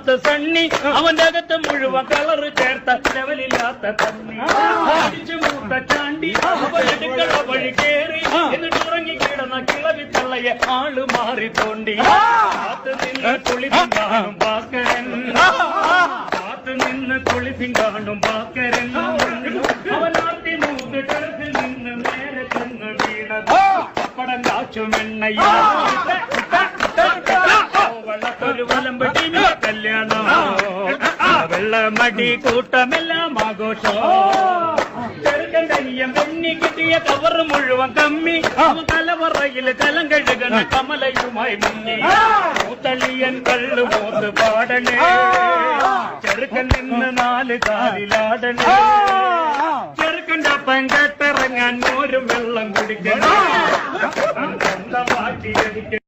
മൂന്നാമത്തെ സണ്ണി അവന്റെ അകത്ത് മുഴുവൻ കളറ് ചേർത്ത ലെവലില്ലാത്ത തണ്ണി അടിച്ചു മൂത്ത ചാണ്ടി അവരെടുക്കള വഴി കേറി എന്നിട്ട് ഉറങ്ങി കിടന്ന കിളവി തള്ളയെ ആള് മാറി തോണ്ടി കാത്തു നിന്ന് കുളിച്ചും കാണും പാക്കരൻ കാത്തു നിന്ന് കുളിച്ചും കാണും പാക്കരൻ അവനാർത്തി മൂന്ന് ടെറസിൽ നിന്ന് നേരെ ചെന്ന് വീണത് പപ്പടം കാച്ചുമെണ്ണയ്യ വെള്ളത്തൊരു വലമ്പടി കല്യാണം വെള്ളമടി കൂട്ടമെല്ലാം ആഘോഷം ചെറുക്കൻ്റെ അയ്യം പെണ്ണി കിട്ടിയ കവറ് മുഴുവൻ കമ്മി കലവറയിൽ കലം കഴുകണ കമലയുമായി മുങ്ങി മൂത്തളിയൻ കള്ളു പോത്ത് പാടണേ ചെറുക്കൻ നിന്ന് 4 കാലിലാടണേ ചെറുക്കൻ്റെ അപ്പം കേട്ടിറങ്ങാൻ മോരും വെള്ളം കുടിക്കണം മാറ്റി അടിക്കണം.